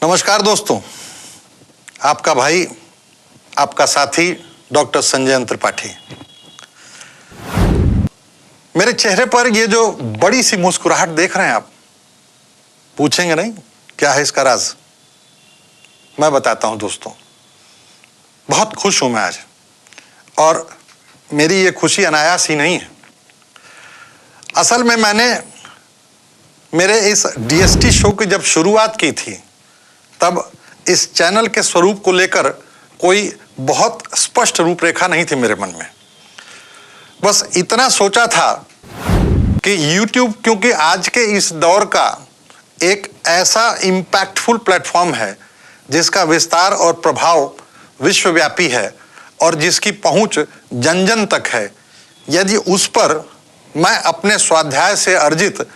नमस्कार दोस्तों, आपका भाई, आपका साथी डॉक्टर संजय त्रिपाठी। मेरे चेहरे पर ये जो बड़ी सी मुस्कुराहट देख रहे हैं आप, पूछेंगे नहीं क्या है इसका राज? मैं बताता हूं दोस्तों। बहुत खुश हूं मैं आज, और मेरी ये खुशी अनायास ही नहीं है। असल में मैंने मेरे इस डीएसटी शो की जब शुरुआत की थी, तब इस चैनल के स्वरूप को लेकर कोई बहुत स्पष्ट रूपरेखा नहीं थी मेरे मन में। बस इतना सोचा था कि YouTube, क्योंकि आज के इस दौर का एक ऐसा इम्पैक्टफुल प्लेटफॉर्म है जिसका विस्तार और प्रभाव विश्वव्यापी है और जिसकी पहुंच जन जन तक है, यदि उस पर मैं अपने स्वाध्याय से अर्जित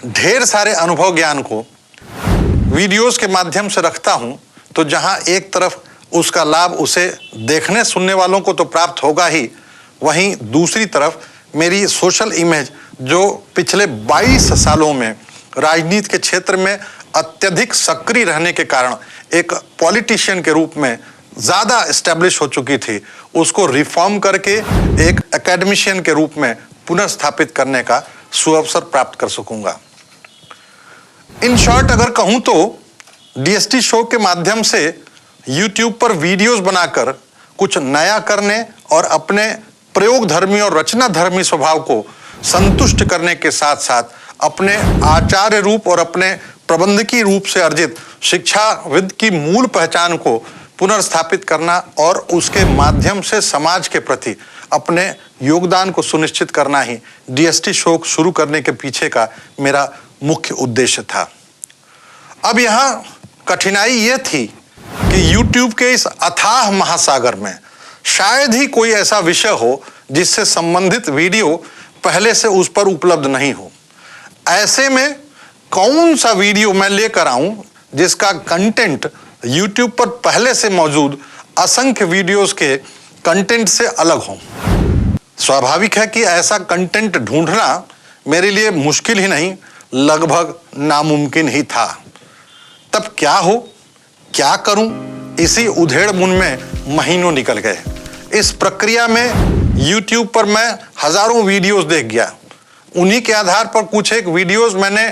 ढेर सारे अनुभव ज्ञान को वीडियोस के माध्यम से रखता हूं, तो जहां एक तरफ उसका लाभ उसे देखने सुनने वालों को तो प्राप्त होगा ही, वहीं दूसरी तरफ मेरी सोशल इमेज, जो पिछले 22 सालों में राजनीति के क्षेत्र में अत्यधिक सक्रिय रहने के कारण एक पॉलिटिशियन के रूप में ज़्यादा एस्टेब्लिश हो चुकी थी, उसको रिफॉर्म करके एक एकेडमिशियन के रूप में पुनर्स्थापित करने का सुअवसर प्राप्त कर सकूंगा। इन शॉर्ट अगर कहूं तो डीएसटी शो के माध्यम से YouTube पर वीडियोस बनाकर कुछ नया करने और अपने प्रयोग धर्मी और रचना धर्मी स्वभाव को संतुष्ट करने के साथ साथ अपने आचार्य रूप और अपने प्रबंधकीय रूप से अर्जित शिक्षाविद की मूल पहचान को पुनर्स्थापित करना और उसके माध्यम से समाज के प्रति अपने योगदान को सुनिश्चित करना ही डीएसटी शो शुरू करने के पीछे का मेरा मुख्य उद्देश्य था। अब यहाँ कठिनाई यह थी कि YouTube के इस अथाह महासागर में शायद ही कोई ऐसा विषय हो जिससे संबंधित वीडियो पहले से उस पर उपलब्ध नहीं हो। ऐसे में कौन सा वीडियो मैं लेकर आऊं जिसका कंटेंट YouTube पर पहले से मौजूद असंख्य वीडियोस के कंटेंट से अलग हो? स्वाभाविक है कि ऐसा कंटेंट ढूंढना मेरे लिए मुश्किल ही नहीं, लगभग नामुमकिन ही था। तब क्या हो, क्या करूं, इसी उधेड़-बुन में महीनों निकल गए। इस प्रक्रिया में YouTube पर मैं हजारों वीडियोस देख गया। उन्हीं के आधार पर कुछ एक वीडियोस मैंने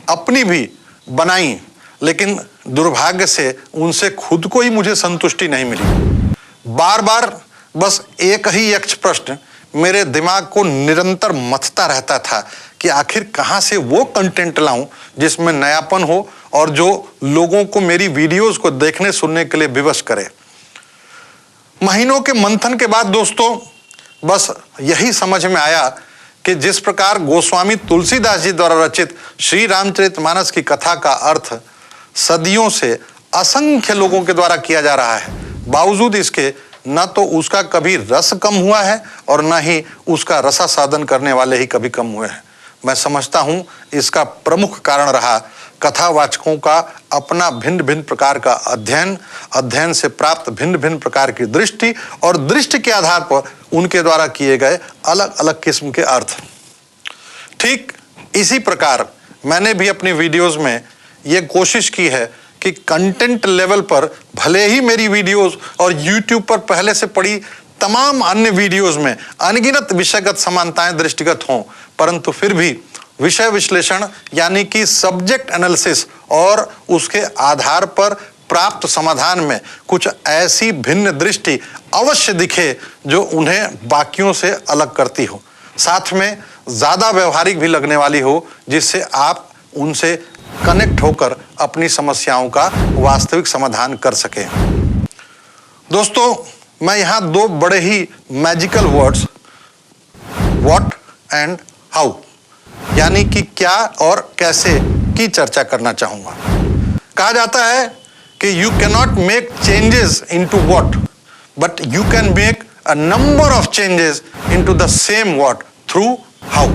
अपनी भी बनाई, लेकिन दुर्भाग्य से उनसे खुद को ही मुझे संतुष्टि नहीं मिली। बार बार बस एक ही यक्ष प्रश्न मेरे दिमाग को निरंतर मथता रहता था कि आखिर कहां से वो कंटेंट लाऊं जिसमें नयापन हो और जो लोगों को मेरी वीडियोस को देखने सुनने के लिए विवश करे। महीनों के मंथन के बाद दोस्तों बस यही समझ में आया कि जिस प्रकार गोस्वामी तुलसीदास जी द्वारा रचित श्री रामचरितमानस की कथा का अर्थ सदियों से असंख्य लोगों के द्वारा किया जा रहा है, बावजूद इसके न तो उसका कभी रस कम हुआ है और न ही उसका रसा साधन करने वाले ही कभी कम हुए हैं। मैं समझता हूं इसका प्रमुख कारण रहा कथावाचकों का अपना भिन्न भिन्न प्रकार का अध्ययन से प्राप्त भिन्न भिन्न प्रकार की दृष्टि और दृष्टि के आधार पर उनके द्वारा किए गए अलग अलग किस्म के अर्थ। ठीक इसी प्रकार मैंने भी अपनी वीडियोस में ये कोशिश की है कि कंटेंट लेवल पर भले ही मेरी वीडियोस और YouTube पर पहले से पड़ी तमाम अन्य वीडियोस में अनगिनत विषयगत समानताएं दृष्टिगत हों, परंतु फिर भी विषय विश्लेषण यानी कि सब्जेक्ट एनालिसिस और उसके आधार पर प्राप्त समाधान में कुछ ऐसी भिन्न दृष्टि अवश्य दिखे जो उन्हें बाकियों से अलग करती हो, साथ में ज़्यादा व्यवहारिक भी लगने वाली हो, जिससे आप उनसे कनेक्ट होकर अपनी समस्याओं का वास्तविक समाधान कर सकें। दोस्तों, मैं यहाँ दो बड़े ही magical words what and how यानी कि क्या और कैसे की चर्चा करना चाहूँगा। कहा जाता है कि you can not make changes into what, but you can make a number of changes into the same what through how.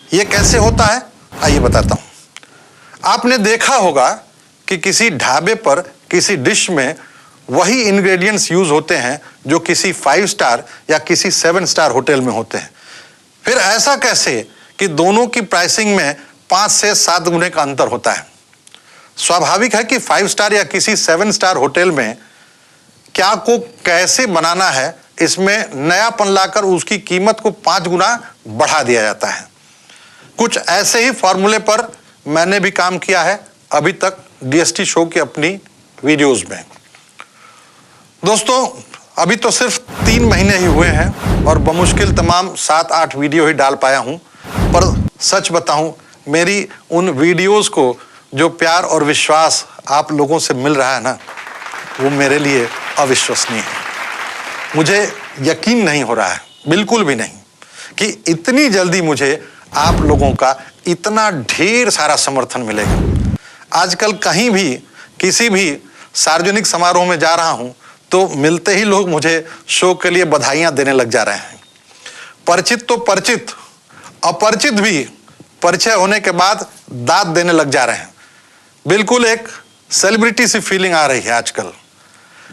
ये कैसे होता है आइए बताता हूँ। आपने देखा होगा कि किसी ढाबे पर किसी डिश में वही इंग्रेडिएंट्स यूज होते हैं जो किसी 5 स्टार या किसी 7 स्टार होटल में होते हैं। फिर ऐसा कैसे कि दोनों की प्राइसिंग में 5 से 7 गुने का अंतर होता है? स्वाभाविक है कि 5 स्टार या किसी 7 स्टार होटल में क्या को कैसे बनाना है, इसमें नयापन लाकर उसकी कीमत को 5 गुना बढ़ा दिया जाता है। कुछ ऐसे ही फॉर्मूले पर मैंने भी काम किया है अभी तक डीएसटी शो की अपनी वीडियोस में। दोस्तों, अभी तो सिर्फ 3 महीने ही हुए हैं और बमुश्किल तमाम 7-8 वीडियो ही डाल पाया हूं, पर सच बताऊं, मेरी उन वीडियोस को जो प्यार और विश्वास आप लोगों से मिल रहा है ना, वो मेरे लिए अविश्वसनीय है। मुझे यकीन नहीं हो रहा है, बिल्कुल भी नहीं, कि इतनी जल्दी मुझे आप लोगों का इतना ढेर सारा समर्थन मिलेगा। आजकल कहीं भी किसी भी सार्वजनिक समारोह में जा रहा हूं तो मिलते ही लोग मुझे शो के लिए बधाइयां देने लग जा रहे हैं। परिचित तो परिचित, अपरिचित भी परिचय होने के बाद दाद देने लग जा रहे हैं। बिल्कुल एक सेलिब्रिटी सी फीलिंग आ रही है आजकल।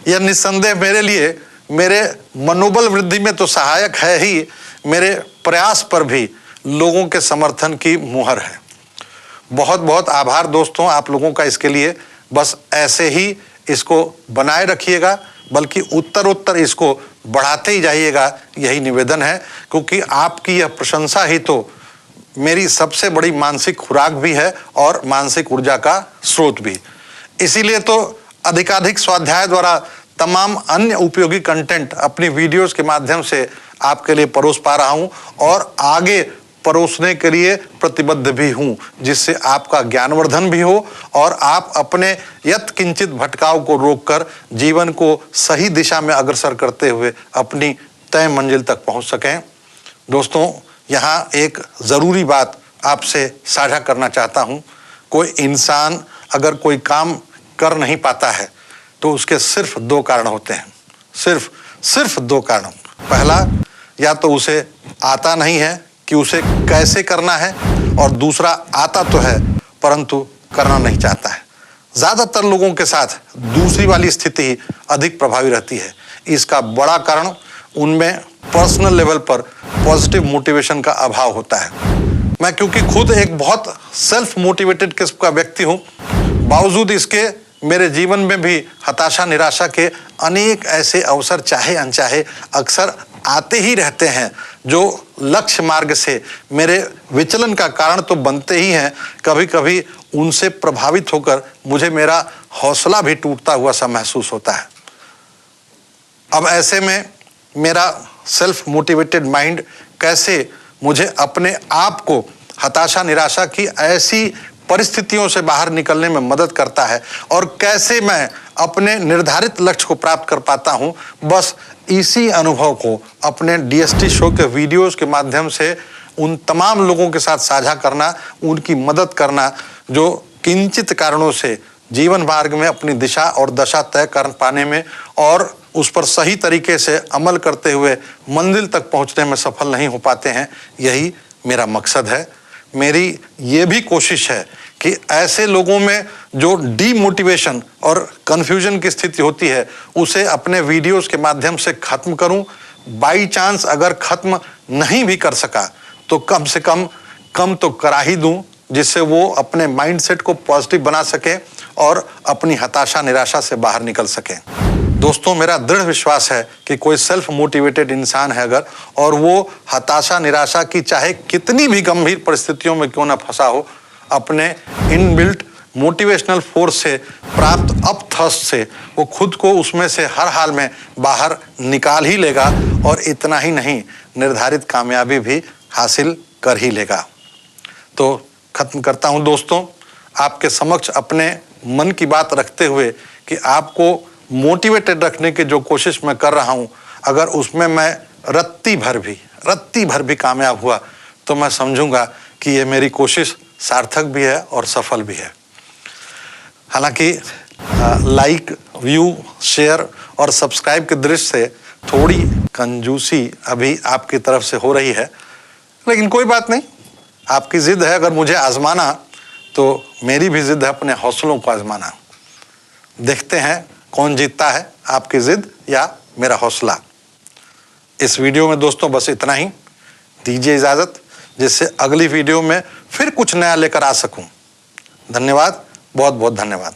यह निस्संदेह मेरे लिए मेरे मनोबल वृद्धि में तो सहायक है ही, मेरे प्रयास पर भी लोगों के समर्थन की मुहर है। बहुत बहुत आभार दोस्तों आप लोगों का इसके लिए। बस ऐसे ही इसको बनाए रखिएगा, बल्कि उत्तर इसको बढ़ाते ही जाइएगा, यही निवेदन है, क्योंकि आपकी यह प्रशंसा ही तो मेरी सबसे बड़ी मानसिक खुराक भी है और मानसिक ऊर्जा का स्रोत भी। इसीलिए तो अधिकाधिक स्वाध्याय द्वारा तमाम अन्य उपयोगी कंटेंट अपनी वीडियोस के माध्यम से आपके लिए परोस पा रहा हूं और आगे परोसने के लिए प्रतिबद्ध भी हूं, जिससे आपका ज्ञानवर्धन भी हो और आप अपने यत् किंचित भटकाव को रोककर जीवन को सही दिशा में अग्रसर करते हुए अपनी तय मंजिल तक पहुंच सकें। दोस्तों, यहाँ एक ज़रूरी बात आपसे साझा करना चाहता हूँ। कोई इंसान अगर कोई काम कर नहीं पाता है तो उसके सिर्फ 2 कारण होते हैं, सिर्फ 2 कारण। पहला, या तो उसे आता नहीं है कि उसे कैसे करना है, और दूसरा, आता तो है परंतु करना नहीं चाहता है। ज़्यादातर लोगों के साथ दूसरी वाली स्थिति ही अधिक प्रभावी रहती है। इसका बड़ा कारण उनमें पर्सनल लेवल पर पॉजिटिव मोटिवेशन का अभाव होता है। मैं क्योंकि खुद एक बहुत सेल्फ मोटिवेटेड किस्म का व्यक्ति हूँ, बावजूद इसके मेरे जीवन में भी हताशा निराशा के अनेक ऐसे अवसर चाहे अनचाहे अक्सर आते ही रहते हैं, जो लक्ष्य मार्ग से मेरे विचलन का कारण तो बनते ही हैं। कभी कभी उनसे प्रभावित होकर मुझे मेरा हौसला भी टूटता हुआ सा महसूस होता है। अब ऐसे में मेरा सेल्फ मोटिवेटेड माइंड कैसे मुझे अपने आप को हताशा निराशा की ऐसी परिस्थितियों से बाहर निकलने में मदद करता है और कैसे मैं अपने निर्धारित लक्ष्य को प्राप्त कर पाता हूं, बस इसी अनुभव को अपने डीएसटी शो के वीडियोस के माध्यम से उन तमाम लोगों के साथ साझा करना, उनकी मदद करना जो किंचित कारणों से जीवन मार्ग में अपनी दिशा और दशा तय कर पाने में और उस पर सही तरीके से अमल करते हुए मंजिल तक पहुंचने में सफल नहीं हो पाते हैं, यही मेरा मकसद है। मेरी ये भी कोशिश है कि ऐसे लोगों में जो डीमोटिवेशन और कन्फ्यूजन की स्थिति होती है उसे अपने वीडियोस के माध्यम से खत्म करूं। बाई चांस अगर खत्म नहीं भी कर सका तो कम से कम तो करा ही दूं, जिससे वो अपने माइंडसेट को पॉजिटिव बना सके और अपनी हताशा निराशा से बाहर निकल सके। दोस्तों, मेरा दृढ़ विश्वास है कि कोई सेल्फ मोटिवेटेड इंसान है अगर, और वो हताशा निराशा की चाहे कितनी भी गंभीर परिस्थितियों में क्यों ना फंसा हो, अपने इनबिल्ट मोटिवेशनल फोर्स से प्राप्त अप थ्रस्ट से वो खुद को उसमें से हर हाल में बाहर निकाल ही लेगा और इतना ही नहीं, निर्धारित कामयाबी भी हासिल कर ही लेगा। तो खत्म करता हूं दोस्तों, आपके समक्ष अपने मन की बात रखते हुए कि आपको मोटिवेटेड रखने की जो कोशिश मैं कर रहा हूं, अगर उसमें मैं रत्ती भर भी कामयाब हुआ तो मैं समझूंगा कि ये मेरी कोशिश सार्थक भी है और सफल भी है। हालांकि लाइक, व्यू, शेयर और सब्सक्राइब के दृष्टि से थोड़ी कंजूसी अभी आपकी तरफ से हो रही है, लेकिन कोई बात नहीं। आपकी जिद है अगर मुझे आजमाना, तो मेरी भी जिद है अपने हौसलों को आजमाना। देखते हैं कौन जीतता है, आपकी जिद या मेरा हौसला। इस वीडियो में दोस्तों बस इतना ही। दीजिए इजाजत, जिससे अगली वीडियो में फिर कुछ नया लेकर आ सकूं। धन्यवाद। बहुत बहुत धन्यवाद।